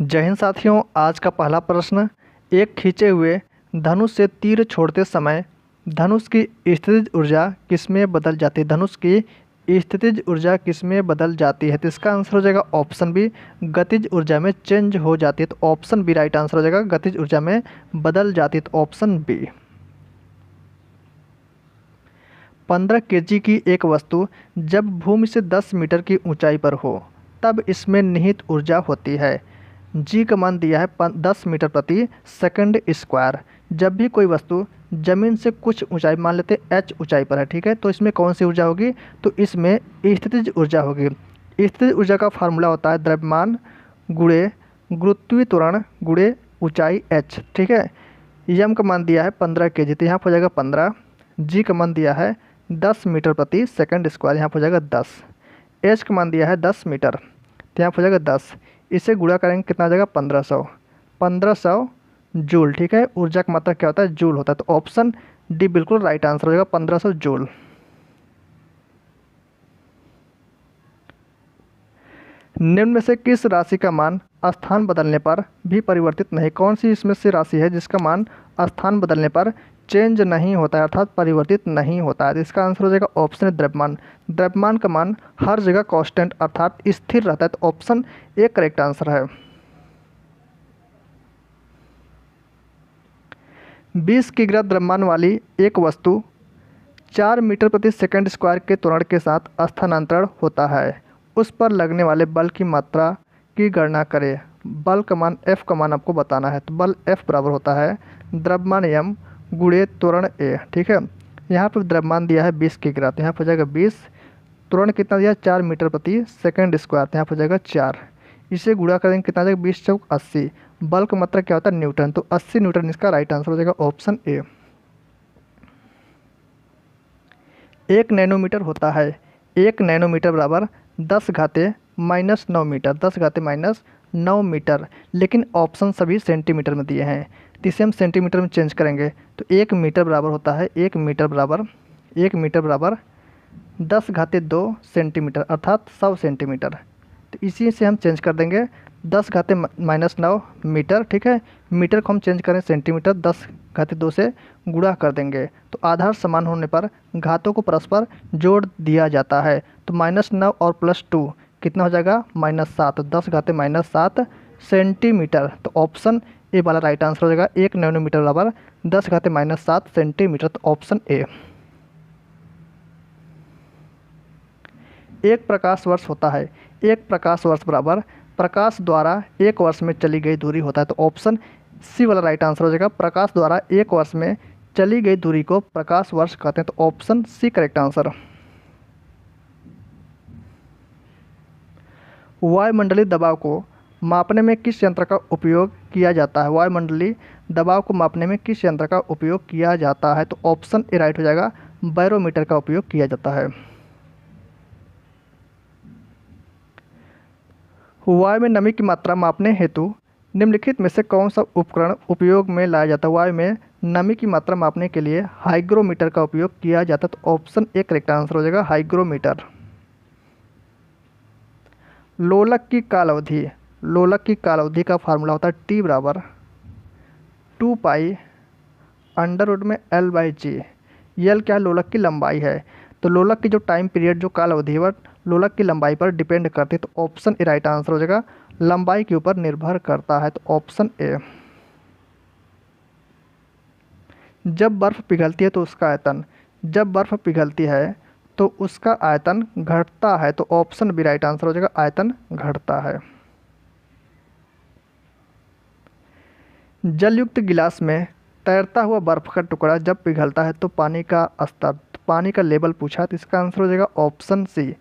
जय हिंद साथियों। आज का पहला प्रश्न, एक खींचे हुए धनुष से तीर छोड़ते समय धनुष की स्थितिज ऊर्जा किसमें बदल जाती है? धनुष की स्थितिज ऊर्जा किसमें बदल जाती है? तो इसका आंसर हो जाएगा ऑप्शन बी, गतिज ऊर्जा में चेंज हो जाती है। तो ऑप्शन बी राइट आंसर हो जाएगा, गतिज ऊर्जा में बदल जाती है। तो ऑप्शन बी। 15 केजी की एक वस्तु जब भूमि से 10 मीटर की ऊंचाई पर हो तब इसमें निहित ऊर्जा होती है। जी का मान दिया है 10 मीटर प्रति सेकंड स्क्वायर। जब भी कोई वस्तु जमीन से कुछ ऊंचाई, मान लेते एच ऊंचाई पर है, ठीक है, तो इसमें कौन सी ऊर्जा होगी? तो इसमें स्थितिज ऊर्जा होगी। स्थितिज ऊर्जा का फार्मूला होता है द्रव्यमान गुणे गुरुत्वीय त्वरण गुणे ऊंचाई एच, ठीक है। यम का मान दिया है 15 केजी, तो यहाँ पर हो जाएगा 15। जी का मान दिया है 10 मीटर प्रति सेकंड स्क्वायर, यहाँ पर हो जाएगा 10। एच का मान दिया है 10 मीटर, तो यहाँ पर हो जाएगा 10। इसे गुणा करेंगे कितना आ जाएगा? 1500 जूल, ठीक है। ऊर्जा का मात्रा क्या होता है? जूल होता है। तो ऑप्शन डी बिल्कुल राइट आंसर हो जाएगा, 1500 जूल। निम्न में से किस राशि का मान स्थान बदलने पर भी परिवर्तित नहीं? कौन सी इसमें से राशि है जिसका मान स्थान बदलने पर चेंज नहीं होता है, अर्थात परिवर्तित नहीं होता है? तो इसका आंसर हो जाएगा ऑप्शन द्रव्यमान। द्रव्यमान का मान हर जगह कांस्टेंट अर्थात स्थिर रहता है। तो ऑप्शन ए करेक्ट आंसर है। 20 किग्रा द्रव्यमान वाली एक वस्तु 4 मीटर प्रति सेकंड स्क्वायर के त्वरण के साथ स्थानांतरण होता है। उस पर लगने वाले बल की मात्रा की गणना करें। बल का मान F का मान आपको बताना है। तो बल F बराबर होता है द्रव्यमान m गुणे त्वरण a, ठीक है। यहाँ पर द्रव्यमान दिया है 20 किग्रा, तो यहाँ पर हो जाएगा 20। त्वरण कितना दिया? 4 मीटर प्रति सेकंड स्क्वायर, तो यहाँ पर हो जाएगा 4। इसे गुणा करेंगे कितना आ जाएगा? 20 चौक 80। बल का मात्रा क्या होता है? न्यूटन। तो 80 न्यूटन इसका राइट आंसर हो जाएगा, ऑप्शन ए। 1 नैनोमीटर होता है। 1 नैनोमीटर बराबर 10 घाते माइनस 9 मीटर, 10 घाते माइनस 9 मीटर, लेकिन ऑप्शन सभी सेंटीमीटर में दिए हैं। तो इसे हम सेंटीमीटर में चेंज करेंगे तो 1 मीटर बराबर होता है 1 मीटर बराबर 10 घाते 2 सेंटीमीटर, अर्थात 100 सेंटीमीटर। तो इसी से हम चेंज कर देंगे 10 घाते माइनस 9 मीटर, ठीक है। मीटर को हम चेंज करें सेंटीमीटर, 10 घाते 2 से गुणा कर देंगे। तो आधार समान होने पर घातों को परस्पर जोड़ दिया जाता है। तो -9 और +2 कितना हो जाएगा? -7। 10 घाते -7 सेंटीमीटर। तो ऑप्शन ए वाला राइट आंसर हो जाएगा। 1 नैनोमीटर बराबर 10 घाते -7 सेंटीमीटर। तो ऑप्शन ए। एक प्रकाश वर्ष होता है। एक प्रकाश वर्ष बराबर प्रकाश द्वारा एक वर्ष में चली गई दूरी होता है। तो ऑप्शन सी वाला राइट आंसर हो जाएगा। प्रकाश द्वारा एक वर्ष में चली गई दूरी को प्रकाश वर्ष कहते हैं। तो ऑप्शन सी करेक्ट आंसर। वायुमंडलीय दबाव को मापने में किस यंत्र का उपयोग किया जाता है? वायुमंडलीय दबाव को मापने में किस यंत्र का उपयोग किया जाता है? तो ऑप्शन ए राइट हो जाएगा, बैरोमीटर का उपयोग किया जाता है। वायु में नमी की मात्रा मापने हेतु निम्नलिखित में से कौन सा उपकरण उपयोग में लाया जाता है? वायु में नमी की मात्रा मापने के लिए हाइग्रोमीटर का उपयोग किया जाता है। तो ऑप्शन ए करेक्ट आंसर हो जाएगा, हाइग्रोमीटर। लोलक की कालावधि, लोलक की कालावधि का फार्मूला होता है T बराबर 2 पाई अंडर में L/G। यल क्या है? लोलक की लंबाई है। तो लोलक की जो टाइम पीरियड, जो कालावधि है, वह लोलक की लंबाई पर डिपेंड करती है। तो ऑप्शन ए राइट आंसर हो जाएगा, लंबाई के ऊपर निर्भर करता है। तो ऑप्शन ए। जब बर्फ़ पिघलती है तो उसका आयतन, जब बर्फ़ पिघलती है तो उसका आयतन घटता है। तो ऑप्शन बी राइट आंसर हो जाएगा, आयतन घटता है। जलयुक्त गिलास में तैरता हुआ बर्फ़ का टुकड़ा जब पिघलता है तो पानी का स्तर, पानी का लेवल पूछा, तो इसका आंसर हो जाएगा ऑप्शन सी,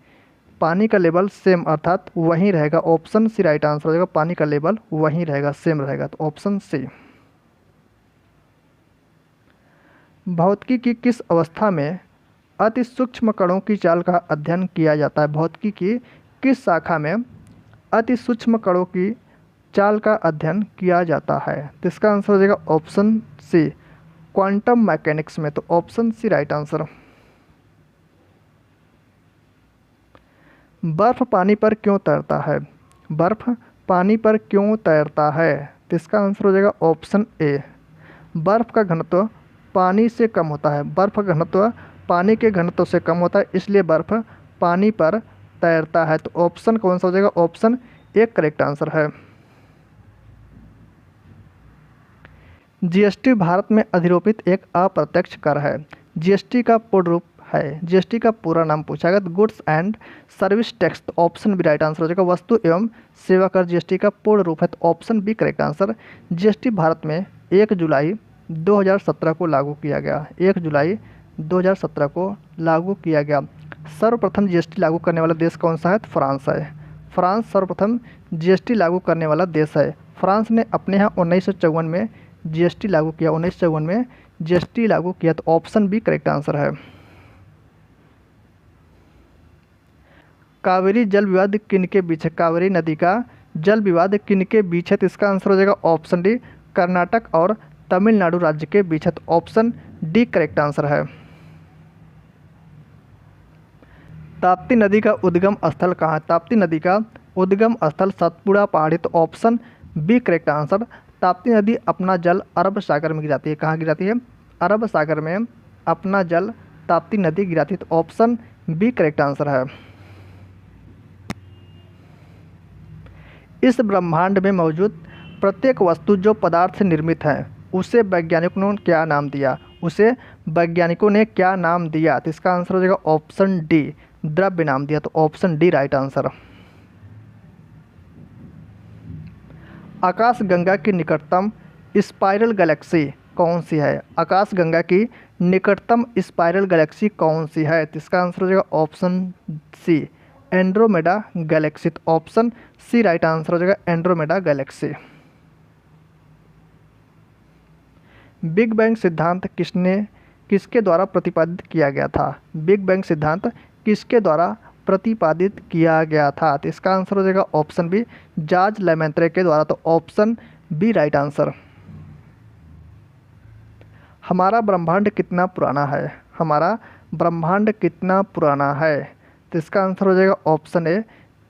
पानी का लेवल सेम, अर्थात वहीं रहेगा। ऑप्शन सी राइट आंसर हो जाएगा, पानी का लेवल वहीं रहेगा, सेम रहेगा। तो ऑप्शन सी। भौतिकी की किस अवस्था में अति सूक्ष्म कणों की चाल का अध्ययन किया जाता है? भौतिकी की किस शाखा में अति सूक्ष्म कणों की चाल का अध्ययन किया जाता है? तो इसका आंसर हो जाएगा ऑप्शन सी, क्वांटम मैकेनिक्स में। तो ऑप्शन सी राइट आंसर। बर्फ पानी पर क्यों तैरता है? बर्फ पानी पर क्यों तैरता है? तो इसका आंसर हो जाएगा ऑप्शन ए, बर्फ़ का घनत्व पानी से कम होता है। बर्फ़ का घनत्व पानी के घनत्व से कम होता है, इसलिए बर्फ़ पानी पर तैरता है। तो ऑप्शन कौन सा हो जाएगा? ऑप्शन ए करेक्ट आंसर है। जीएसटी भारत में अधिरोपित एक अप्रत्यक्ष कर है। जीएसटी का पूर्ण रूप है, जीएसटी का पूरा नाम पूछा गया तो गुड्स एंड सर्विस टैक्स। तो ऑप्शन बी राइट आंसर हो जाएगा। वस्तु एवं सेवा कर जीएसटी का पूर्ण रूप है, तो option B correct answer. GST Bharat में 1 जुलाई 2017 को लागू किया गया। 1 जुलाई 2017 को लागू किया गया। सर्वप्रथम जीएसटी लागू करने वाला देश कौन सा है? तो फ्रांस है। फ्रांस सर्वप्रथम जीएसटी लागू करने वाला देश है। फ्रांस ने अपने यहाँ 1954 में जीएसटी लागू किया। 1954 में जीएसटी लागू किया, तो ऑप्शन बी करेक्ट आंसर है। कावेरी जल विवाद किनके बीच है? कावेरी नदी का जल विवाद किनके बीच है? तो इसका आंसर हो जाएगा ऑप्शन डी, कर्नाटक और तमिलनाडु राज्य के बीच है, तो ऑप्शन डी करेक्ट आंसर है। ताप्ती नदी का उद्गम स्थल कहाँ है? ताप्ती नदी का उद्गम स्थल सतपुड़ा पहाड़ी, तो option B correct answer. Tapti नदी अपना जल अरब सागर में गिराती है। कहाँ गिराती है? अरब सागर में अपना जल ताप्ती नदी गिराती है, तो ऑप्शन बी करेक्ट आंसर है। इस ब्रह्मांड में मौजूद प्रत्येक वस्तु जो पदार्थ से निर्मित है उसे वैज्ञानिकों ने क्या नाम दिया? उसे वैज्ञानिकों ने क्या नाम दिया? तो इसका आंसर हो जाएगा ऑप्शन डी, द्रव्य नाम दिया, तो ऑप्शन डी राइट आंसर। आकाशगंगा की निकटतम स्पाइरल गैलेक्सी कौन सी है? आकाशगंगा की निकटतम स्पाइरल गैलेक्सी कौन सी है? तो इसका आंसर हो जाएगा ऑप्शन सी, एंड्रोमेडा गैलेक्सी, तो ऑप्शन सी राइट आंसर हो जाएगा, एंड्रोमेडा गैलेक्सी। बिग बैंग सिद्धांत किसके द्वारा प्रतिपादित किया गया था? बिग बैंग सिद्धांत किसके द्वारा प्रतिपादित किया गया था? तो इसका आंसर हो जाएगा ऑप्शन बी, जॉर्ज लेमेंत्रे के द्वारा, तो ऑप्शन बी राइट आंसर। हमारा ब्रह्मांड कितना पुराना है? हमारा ब्रह्मांड कितना पुराना है? तो इसका आंसर हो जाएगा ऑप्शन ए,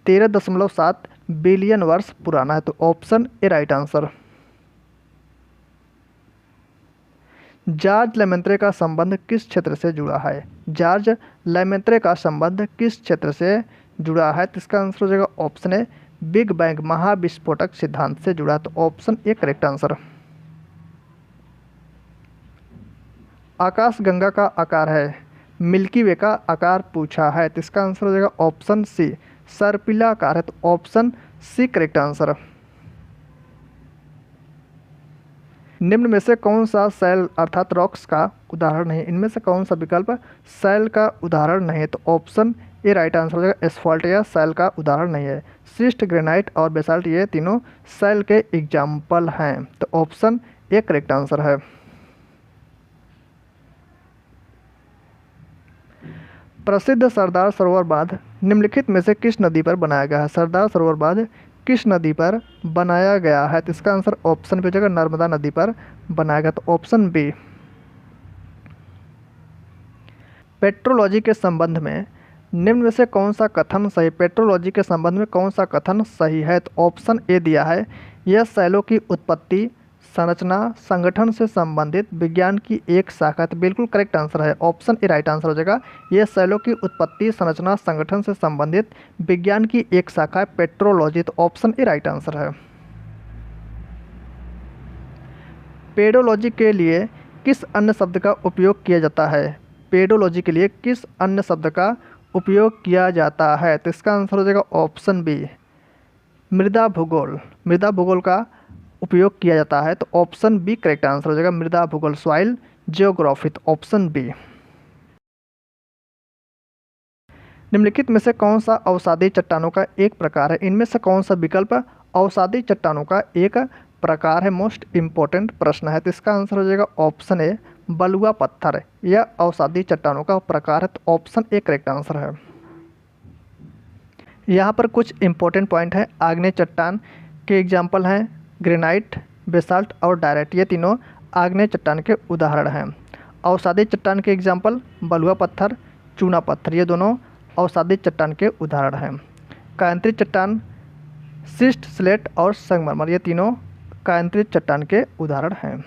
13.7 बिलियन वर्ष पुराना है, तो option A right answer. George Lemaitre का संबंध किस क्षेत्र से जुड़ा है? जॉर्ज लेमेंत्रे का संबंध किस क्षेत्र से जुड़ा है? तो इसका आंसर हो जाएगा ऑप्शन ए, बिग बैंग महाविस्फोटक सिद्धांत से जुड़ा, तो ऑप्शन ए करेक्ट आंसर। आकाशगंगा का आकार है, मिल्की वे का आकार पूछा है, तो इसका आंसर हो जाएगा ऑप्शन सी, सर्पिला आकार है, तो ऑप्शन सी करेक्ट आंसर। निम्न में से कौन सा सेल अर्थात रॉक्स का उदाहरण है? इनमें से कौन सा विकल्प सेल का उदाहरण नहीं है? तो ऑप्शन ए राइट आंसर हो जाएगा, एस्फॉल्ट या सेल का उदाहरण नहीं है। सिस्ट, ग्रेनाइट और बेसाल्ट ये तीनों सेल के एग्जाम्पल हैं, तो ऑप्शन ए करेक्ट आंसर है। प्रसिद्ध सरदार सरोवर बांध निम्नलिखित में से किस नदी पर बनाया गया है? सरदार सरोवर बांध किस नदी पर बनाया गया है? तो इसका आंसर ऑप्शन पे हो जाएगा, नर्मदा नदी पर बनाया गया, तो ऑप्शन बी। पेट्रोलॉजी के संबंध में निम्न में से कौन सा कथन सही? पेट्रोलॉजी के संबंध में कौन सा कथन सही है? तो ऑप्शन ए दिया है, यह सेलों की उत्पत्ति, संरचना, संगठन से संबंधित विज्ञान की एक शाखा है, तो बिल्कुल करेक्ट आंसर है, ऑप्शन ए राइट आंसर हो जाएगा। यह सेलों की उत्पत्ति, संरचना, संगठन से संबंधित विज्ञान की एक शाखा है पेट्रोलॉजी, तो ऑप्शन ए राइट आंसर है। पेडोलॉजी के लिए किस अन्य शब्द का उपयोग किया जाता है? पेडोलॉजी के लिए किस अन्य शब्द का उपयोग किया जाता है? तो इसका आंसर हो जाएगा ऑप्शन बी, मृदा भूगोल। मृदा भूगोल का उपयोग किया जाता है, तो ऑप्शन बी करेक्ट आंसर हो जाएगा, मृदा भूगोल, सॉइल जियोग्राफी, तो ऑप्शन बी। निम्नलिखित में से कौन सा अवसादी चट्टानों का एक प्रकार है? इनमें से कौन सा विकल्प अवसादी चट्टानों का एक प्रकार है? मोस्ट इंपॉर्टेंट प्रश्न है, तो इसका आंसर हो जाएगा ऑप्शन ए, बलुआ पत्थर। यह अवसादी चट्टानों का प्रकार है, तो ऑप्शन ए करेक्ट आंसर है। यहाँ पर कुछ इंपॉर्टेंट पॉइंट है। आग्नेय चट्टान के एग्जाम्पल हैं ग्रेनाइट, बेसाल्ट और डायरेक्ट, ये तीनों आग्नेय चट्टान के उदाहरण हैं। अवसादी चट्टान के एग्जाम्पल बलुआ पत्थर, चूना पत्थर, ये दोनों अवसादी चट्टान के उदाहरण हैं। कांतित चट्टान शिस्ट, स्लेट और संगमरमर, ये तीनों कायांतरित चट्टान के उदाहरण हैं।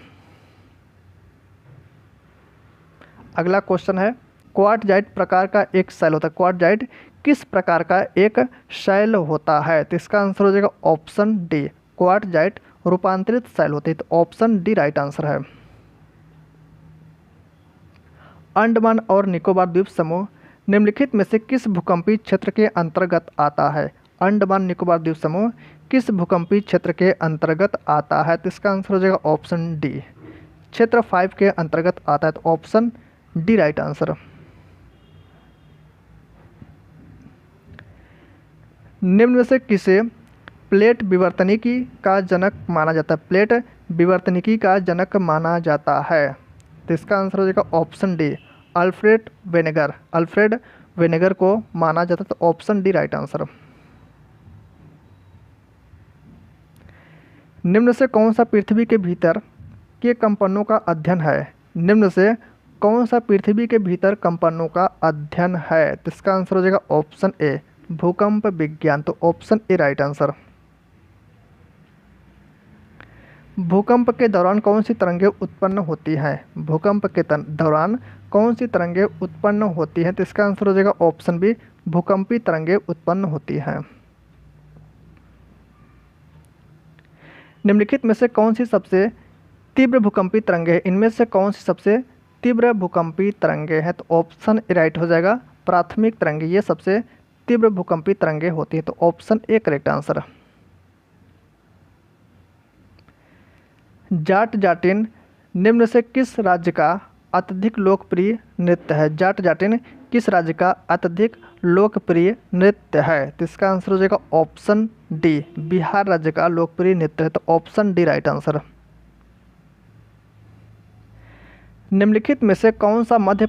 अगला क्वेश्चन है, क्वार्टजाइट प्रकार का एक शैल होता है। क्वार्टजाइट किस प्रकार का एक शैल होता है? तो इसका आंसर हो जाएगा ऑप्शन डी, क्वार्टजाइट रूपांतरित शैल होते हैं। तो ऑप्शन डी राइट आंसर है। अंडमान और निकोबार द्वीप समूह निम्नलिखित में से किस भूकंपीय क्षेत्र के अंतर्गत आता है? अंडमान निकोबार द्वीप समूह किस भूकंपीय क्षेत्र के अंतर्गत आता है? तो इसका आंसर हो जाएगा ऑप्शन डी, क्षेत्र 5 के अंतर्गत आता है। तो ऑप्शन डी राइट आंसर। निम्न में से किसे प्लेट विवर्तनिकी का जनक माना जाता है? प्लेट विवर्तनिकी का जनक माना जाता है। तो इसका आंसर हो जाएगा option D, Alfred vinegar. Alfred vinegar को माना जाता है। तो ऑप्शन डी राइट आंसर। निम्न से कौन सा पृथ्वी के भीतर के कंपनों का अध्ययन है? निम्न से कौन सा पृथ्वी के भीतर कंपनों का अध्ययन है? तो इसका आंसर हो जाएगा ऑप्शन ए, भूकंप विज्ञान। तो ऑप्शन ए राइट आंसर। भूकंप के दौरान कौन सी तरंगें उत्पन्न होती हैं? भूकंप के दौरान कौन सी तरंगें उत्पन्न होती हैं? तो इसका आंसर हो जाएगा ऑप्शन बी, भूकंपीय तरंगें उत्पन्न होती हैं। निम्नलिखित में से कौन सी सबसे तीव्र भूकंपीय तरंगें हैं? इनमें से कौन सी सबसे तीव्र भूकंपीय तरंगें हैं? तो ऑप्शन ए राइट हो जाएगा, प्राथमिक तरंगें। ये सबसे तीव्र भूकंपीय तरंगें होती हैं। तो ऑप्शन ए करेक्ट आंसर। जाट जाटिन निम्न से किस राज्य का अत्यधिक लोकप्रिय नृत्य है? जाट जाटिन किस राज्य का अत्यधिक लोकप्रिय नृत्य है? तो इसका आंसर हो जाएगा ऑप्शन डी, बिहार राज्य का लोकप्रिय नृत्य है। तो ऑप्शन डी राइट आंसर। निम्नलिखित में से कौन सा मध्य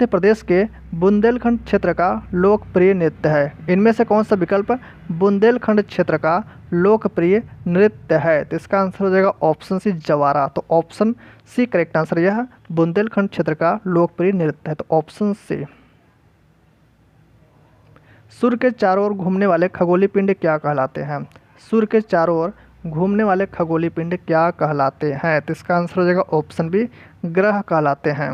प्रदेश के बुंदेलखंड क्षेत्र का लोकप्रिय नृत्य है? इनमें से कौन सा विकल्प बुंदेलखंड क्षेत्र का लोकप्रिय नृत्य है? तो इसका आंसर हो जाएगा ऑप्शन सी, जवारा। तो ऑप्शन सी करेक्ट आंसर। यह बुंदेलखंड क्षेत्र का लोकप्रिय नृत्य है। तो ऑप्शन सी। सूर्य के चारों ओर घूमने वाले खगोलीय पिंड क्या कहलाते हैं? सूर्य के चारों ओर घूमने वाले खगोलीय पिंड क्या कहलाते हैं? तो इसका आंसर हो जाएगा ऑप्शन बी, ग्रह कहलाते हैं।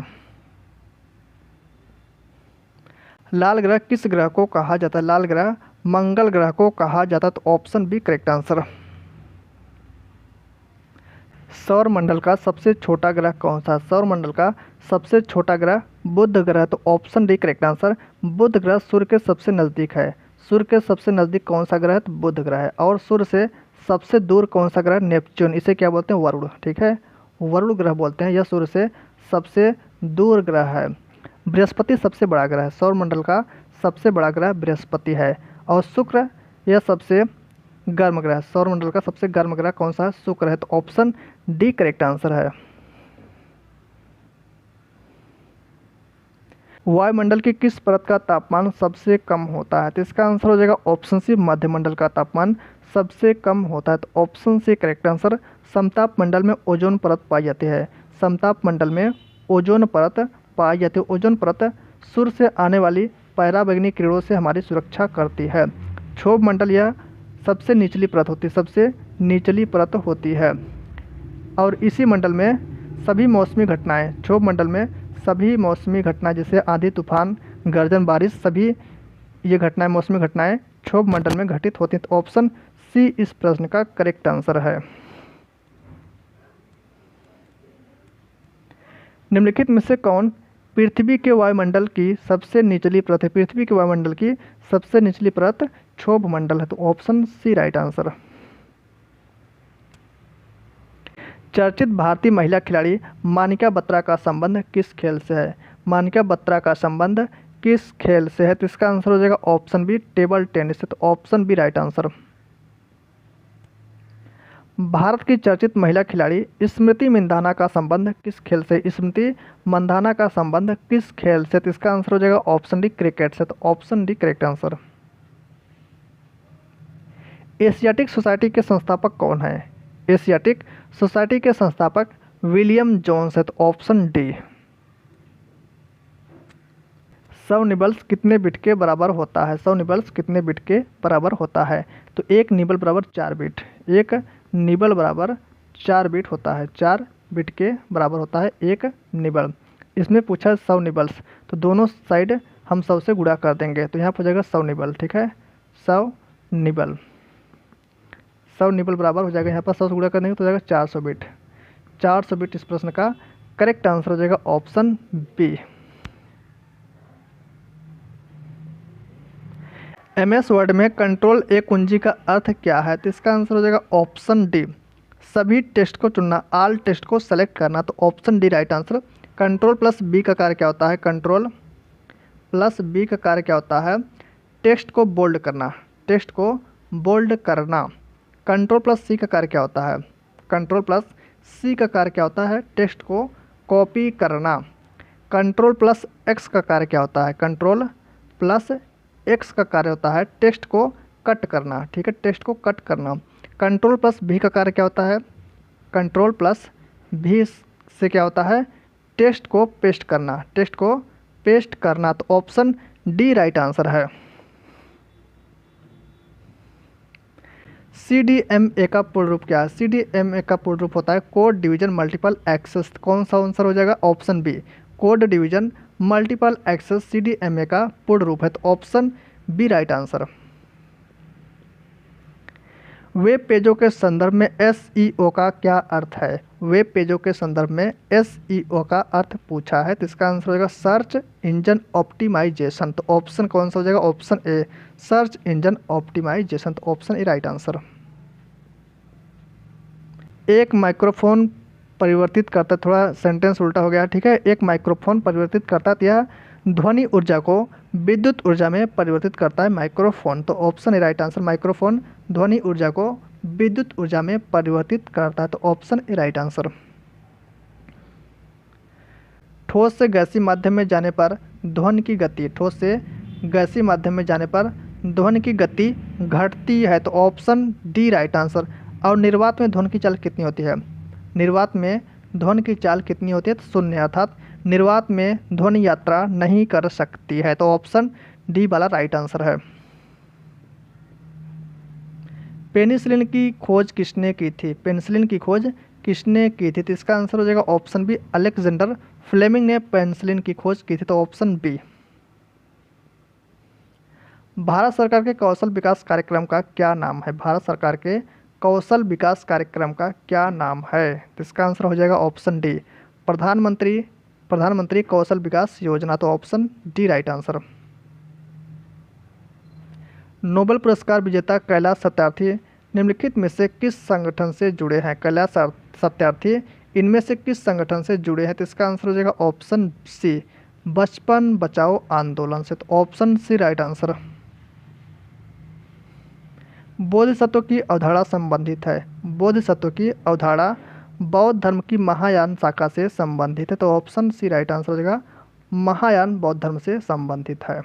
लाल ग्रह किस ग्रह को कहा जाता है? लाल ग्रह मंगल ग्रह को कहा जाता है। तो ऑप्शन बी करेक्ट आंसर। सौर मंडल का सबसे छोटा ग्रह कौन सा? सौर मंडल का सबसे छोटा ग्रह बुध ग्रह। तो ऑप्शन डी करेक्ट आंसर। बुध ग्रह सूर्य के सबसे नज़दीक है। सूर्य के सबसे नज़दीक कौन सा ग्रह है? तो बुध ग्रह है। और सूर्य से सबसे दूर कौन सा ग्रह? नेपच्यून। इसे क्या बोलते हैं? वरुण। ठीक है, वरुण ग्रह बोलते हैं। यह सूर्य से सबसे दूर ग्रह है। बृहस्पति सबसे बड़ा ग्रह है। सौरमंडल का सबसे बड़ा ग्रह बृहस्पति है। और शुक्र यह सबसे गर्म ग्रह है। सौरमंडल का सबसे गर्म ग्रह कौन सा है? शुक्र है। तो ऑप्शन डी करेक्ट आंसर है। वायुमंडल की किस परत का तापमान सबसे कम होता है? तो इसका आंसर हो जाएगा ऑप्शन सी, मध्यमंडल का तापमान सबसे कम होता है। तो ऑप्शन सी करेक्ट आंसर। समताप मंडल में ओजोन परत पाई जाती है। समताप मंडल में ओजोन परत पाई जाती है। ओजोन परत सूर्य से आने वाली पराबैंगनी किरणों से हमारी सुरक्षा करती है। क्षोभ मंडल यह सबसे निचली परत होती है, सबसे निचली परत होती है। और इसी मंडल में सभी मौसमी घटनाएं, क्षोभ मंडल में सभी मौसमी घटनाएं जैसे आंधी, तूफान, गर्जन, बारिश, सभी ये घटनाएं, मौसमी घटनाएं क्षोभ मंडल में घटित होती हैं। तो ऑप्शन सी इस प्रश्न का करेक्ट आंसर है। निम्नलिखित में से कौन पृथ्वी के वायुमंडल की सबसे निचली परत है? पृथ्वी के वायुमंडल की सबसे निचली परत क्षोभ मंडल है। तो ऑप्शन सी राइट आंसर। चर्चित भारतीय महिला खिलाड़ी मानिका बत्रा का संबंध किस खेल से है? मानिका बत्रा का संबंध किस खेल से है? तो इसका आंसर हो जाएगा ऑप्शन बी, टेबल टेनिस से। तो option B right answer. Bharat की चर्चित महिला खिलाड़ी स्मृति मंधाना का संबंध किस खेल से? स्मृति मंधाना का संबंध किस खेल से? तो इसका आंसर हो जाएगा ऑप्शन डी, क्रिकेट से। तो option D correct answer. Asiatic society के संस्थापक कौन है? एशियाटिक सोसाइटी के संस्थापक विलियम जोन्स है। तो ऑप्शन डी। 100 निबल्स कितने बिट के बराबर होता है? 100 निबल्स कितने बिट के बराबर होता है? तो एक निबल बराबर 4 बिट, एक निबल बराबर 4 बिट होता है, 4 बिट के बराबर होता है एक निबल। इसमें पूछा 100 निबल्स, तो दोनों साइड हम 100 से गुणा कर देंगे, तो यहाँ पर हो जाएगा 100 निबल। ठीक है, 100 निबल, 100 निबल बराबर हो जाएगा, यहाँ पर 100 से गुणा कर देंगे तो हो जाएगा 400 बिट। 400 बिट इस प्रश्न का करेक्ट आंसर हो जाएगा ऑप्शन बी। MS वर्ड में कंट्रोल ए कुंजी का अर्थ क्या है? तो इसका आंसर हो जाएगा ऑप्शन डी, सभी टेस्ट को चुनना, ऑल टेस्ट को सेलेक्ट करना। तो option D right answer. Control plus B का कार्य क्या होता है? कंट्रोल प्लस बी का कार्य क्या होता है? टेक्स्ट को बोल्ड करना, टेक्स्ट को बोल्ड करना। कंट्रोल प्लस सी का कार्य क्या होता है? कंट्रोल प्लस सी का कार्य क्या होता है? टेक्स्ट को कॉपी करना। कंट्रोल प्लस एक्स का कार्य क्या होता है? कंट्रोल प्लस एक्स का कार्य होता है टेक्स्ट को कट करना। ठीक है, टेक्स्ट को कट करना। कंट्रोल प्लस भी का कार्य क्या होता है? कंट्रोल प्लस भी से क्या होता है? टेक्स्ट को पेस्ट करना, टेक्स्ट को पेस्ट करना। तो ऑप्शन डी राइट आंसर है। CDMA का पूर्ण रूप क्या है? CDMA का पूर्ण रूप होता है कोड डिवीजन मल्टीपल एक्सेस। कौन सा आंसर हो जाएगा? Option B, code division multiple access CDMA का पूर्ण रूप है। तो option B right answer. Web पेजों के संदर्भ में SEO का क्या अर्थ है? वेब पेजों के संदर्भ में SEO का अर्थ पूछा है, तो इसका आंसर हो जाएगा सर्च इंजन ऑप्टिमाइजेशन। तो ऑप्शन कौन सा हो जाएगा? Option A, search engine optimisation. तो ऑप्शन ए राइट आंसर। एक माइक्रोफोन परिवर्तित करता, थोड़ा सेंटेंस उल्टा हो गया। ठीक है, एक माइक्रोफोन परिवर्तित करता है, यह ध्वनि ऊर्जा को विद्युत ऊर्जा में परिवर्तित करता है माइक्रोफोन। तो option A right answer, microphone ध्वनि ऊर्जा को विद्युत ऊर्जा में परिवर्तित करता है। तो ऑप्शन ए राइट आंसर। ठोस से गैसीय माध्यम में जाने पर ध्वनि की गति, ठोस से गैसीय माध्यम में जाने पर ध्वनि की गति घटती है। तो ऑप्शन डी राइट आंसर। और निर्वात में ध्वनि की चाल कितनी होती है? निर्वात में ध्वनि की चाल कितनी होती है? तो शून्य, अर्थात निर्वात में ध्वनि यात्रा नहीं कर सकती है। तो ऑप्शन डी वाला राइट आंसर है। पेनिसिलिन की खोज किसने की थी? पेनिसिलिन की खोज किसने की थी? तो इसका आंसर हो जाएगा ऑप्शन बी, अलेक्जेंडर फ्लेमिंग ने पेनिसिलिन की खोज की थी। तो ऑप्शन बी। भारत सरकार के कौशल विकास कार्यक्रम का क्या नाम है? भारत सरकार के कौशल विकास कार्यक्रम का क्या नाम है? तो इसका आंसर हो जाएगा ऑप्शन डी, प्रधानमंत्री कौशल विकास योजना। तो option D right answer. Nobel पुरस्कार विजेता कैलाश सत्यार्थी निम्नलिखित में से किस संगठन से जुड़े हैं? कैलाश सत्यार्थी इनमें से किस संगठन से जुड़े हैं? तो इसका आंसर हो जाएगा ऑप्शन सी, बचपन बचाओ आंदोलन से। तो ऑप्शन सी राइट आंसर। बोधिसत्व की अवधारणा संबंधित है, बोधिसत्व की अवधारणा बौद्ध धर्म की महायान शाखा से संबंधित है। तो ऑप्शन सी राइट आंसर हो जाएगा, महायान बौद्ध धर्म से संबंधित है।